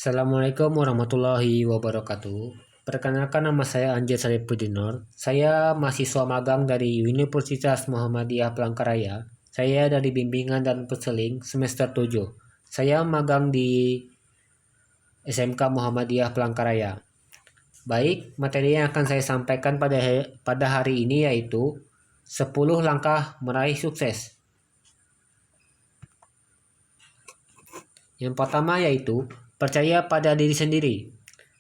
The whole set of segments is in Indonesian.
Assalamualaikum warahmatullahi wabarakatuh. Perkenalkan, nama saya Anjir Sarifuddin Nur. Saya mahasiswa magang dari Universitas Muhammadiyah Palangkaraya. Saya dari Bimbingan dan Konseling semester 7. Saya magang di SMK Muhammadiyah Palangkaraya. Baik, materi yang akan saya sampaikan pada hari ini yaitu 10 langkah meraih sukses. Yang pertama yaitu percaya pada diri sendiri.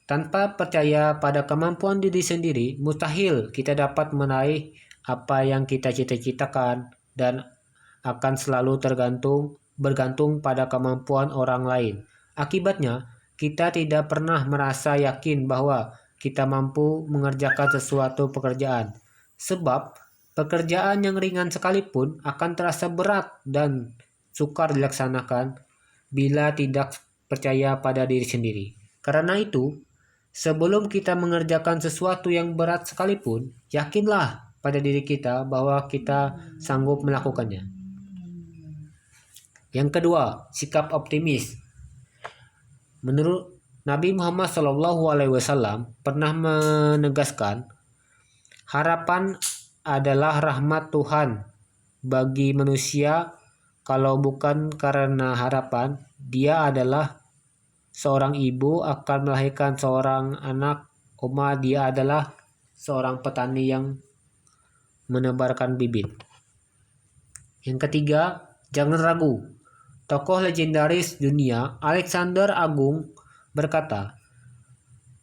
Tanpa percaya pada kemampuan diri sendiri, mustahil kita dapat meraih apa yang kita cita-citakan dan akan selalu bergantung pada kemampuan orang lain. Akibatnya, kita tidak pernah merasa yakin bahwa kita mampu mengerjakan sesuatu pekerjaan. Sebab, pekerjaan yang ringan sekalipun akan terasa berat dan sukar dilaksanakan bila tidak percaya pada diri sendiri. Karena itu, sebelum kita mengerjakan sesuatu yang berat sekalipun, yakinlah pada diri kita bahwa kita sanggup melakukannya. Yang kedua, sikap optimis. Menurut Nabi Muhammad SAW pernah menegaskan, harapan adalah rahmat Tuhan bagi manusia. Kalau bukan karena harapan, dia adalah seorang ibu akan melahirkan seorang anak. Dia adalah seorang petani yang menebarkan bibit. Yang ketiga, jangan ragu. Tokoh legendaris dunia Alexander Agung berkata,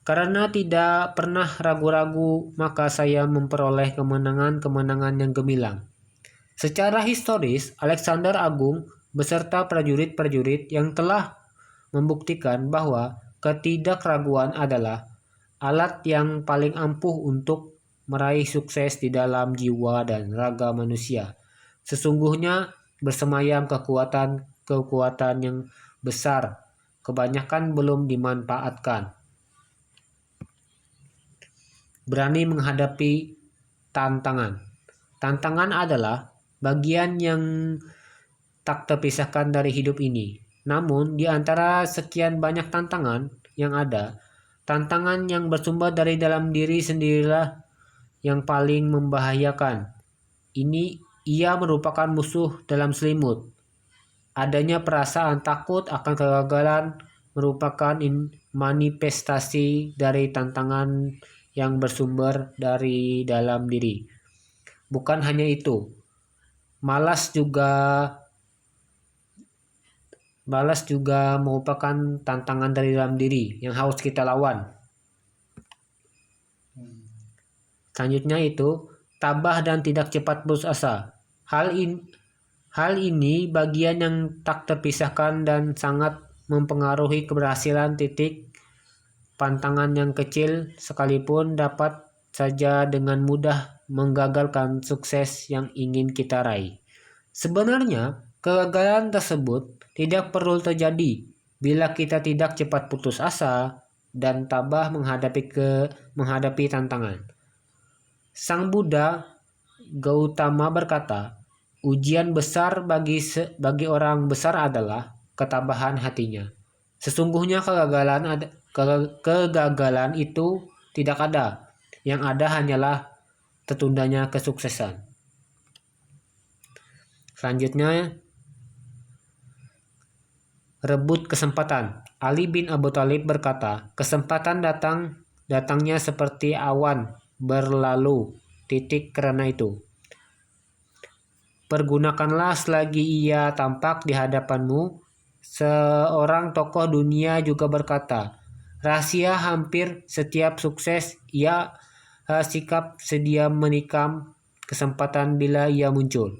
karena tidak pernah ragu-ragu, maka saya memperoleh kemenangan-kemenangan yang gemilang. Secara historis, Alexander Agung beserta prajurit-prajurit yang telah membuktikan bahwa ketidakraguan adalah alat yang paling ampuh untuk meraih sukses di dalam jiwa dan raga manusia. Sesungguhnya bersemayam kekuatan yang besar, kebanyakan belum dimanfaatkan. Berani menghadapi tantangan. Tantangan adalah bagian yang tak terpisahkan dari hidup ini. Namun, di antara sekian banyak tantangan yang ada, tantangan yang bersumber dari dalam diri sendirilah yang paling membahayakan. Ia merupakan musuh dalam selimut. Adanya perasaan takut akan kegagalan merupakan manifestasi dari tantangan yang bersumber dari dalam diri. Bukan hanya itu, Malas juga merupakan tantangan dari dalam diri yang harus kita lawan. Selanjutnya itu, tabah dan tidak cepat putus asa. Hal ini bagian yang tak terpisahkan dan sangat mempengaruhi keberhasilan. Pantangan yang kecil sekalipun dapat saja dengan mudah menggagalkan sukses yang ingin kita raih. Sebenarnya, kegagalan tersebut tidak perlu terjadi bila kita tidak cepat putus asa dan tabah menghadapi tantangan. Sang Buddha Gautama berkata, ujian besar bagi orang besar adalah ketabahan hatinya. Sesungguhnya kegagalan itu tidak ada. Yang ada hanyalah tertundanya kesuksesan. Selanjutnya, rebut kesempatan. Ali bin Abu Thalib berkata, kesempatan datangnya seperti awan berlalu. Karena itu, pergunakanlah selagi ia tampak di hadapanmu. Seorang tokoh dunia juga berkata, rahasia hampir setiap sukses ia sikap sedia menikam kesempatan bila ia muncul.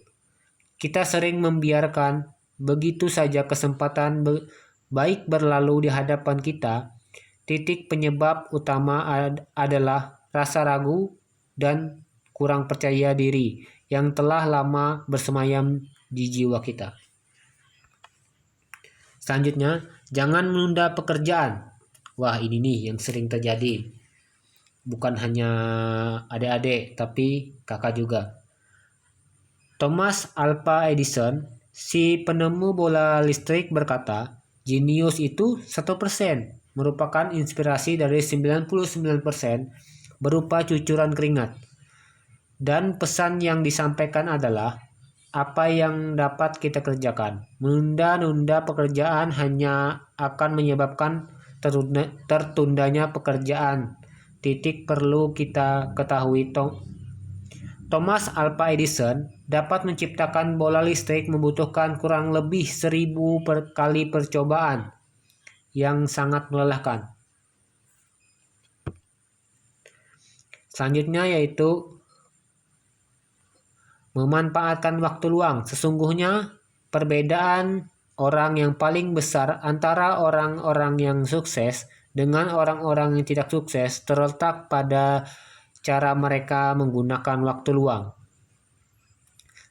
Kita sering membiarkan begitu saja kesempatan baik berlalu di hadapan kita. Penyebab utama adalah rasa ragu dan kurang percaya diri yang telah lama bersemayam di jiwa kita. Selanjutnya, jangan menunda pekerjaan. Wah, ini nih yang sering terjadi. Bukan hanya adik-adik, tapi kakak juga. Thomas Alva Edison, si penemu bola listrik berkata, jenius itu 1%, merupakan inspirasi dari 99% berupa cucuran keringat. Dan pesan yang disampaikan adalah apa yang dapat kita kerjakan. Menunda-nunda pekerjaan hanya akan menyebabkan tertundanya pekerjaan. Perlu kita ketahui Thomas Alva Edison dapat menciptakan bola listrik membutuhkan kurang lebih 1000 kali percobaan yang sangat melelahkan. Selanjutnya yaitu memanfaatkan waktu luang. Sesungguhnya perbedaan orang yang paling besar antara orang-orang yang sukses dengan orang-orang yang tidak sukses terletak pada cara mereka menggunakan waktu luang.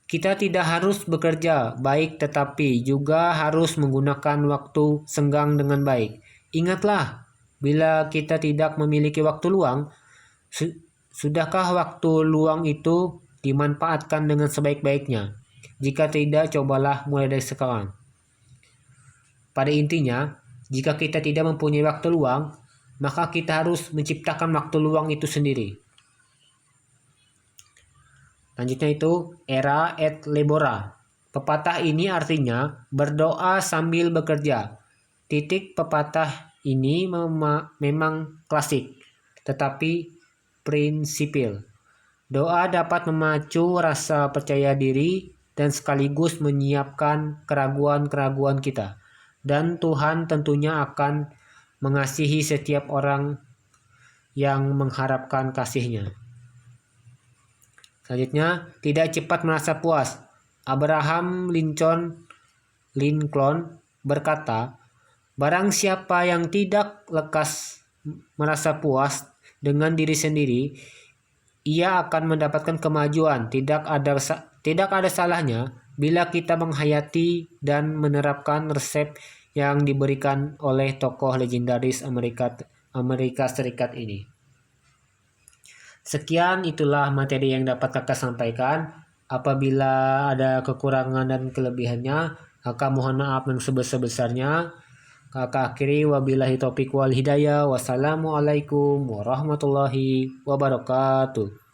Kita tidak harus bekerja baik, tetapi juga harus menggunakan waktu senggang dengan baik. Ingatlah, bila kita tidak memiliki waktu luang, sudahkah waktu luang itu dimanfaatkan dengan sebaik-baiknya? Jika tidak, cobalah mulai dari sekarang. Pada intinya, jika kita tidak mempunyai waktu luang, maka kita harus menciptakan waktu luang itu sendiri. Selanjutnya itu era et labora. Pepatah ini artinya berdoa sambil bekerja. Pepatah ini memang klasik, tetapi prinsipil. Doa dapat memacu rasa percaya diri dan sekaligus menyiapkan keraguan-keraguan kita. Dan Tuhan tentunya akan mengasihi setiap orang yang mengharapkan kasih-Nya. Selanjutnya, tidak cepat merasa puas. Abraham Lincoln berkata, barang siapa yang tidak lekas merasa puas dengan diri sendiri, ia akan mendapatkan kemajuan. Tidak ada salahnya bila kita menghayati dan menerapkan resep yang diberikan oleh tokoh legendaris Amerika Serikat ini. Sekian, itulah materi yang dapat kakak sampaikan. Apabila ada kekurangan dan kelebihannya, kakak mohon maaf yang sebesar-besarnya. Kakak akhiri, wabillahi taufiq wal hidayah. Wassalamualaikum warahmatullahi wabarakatuh.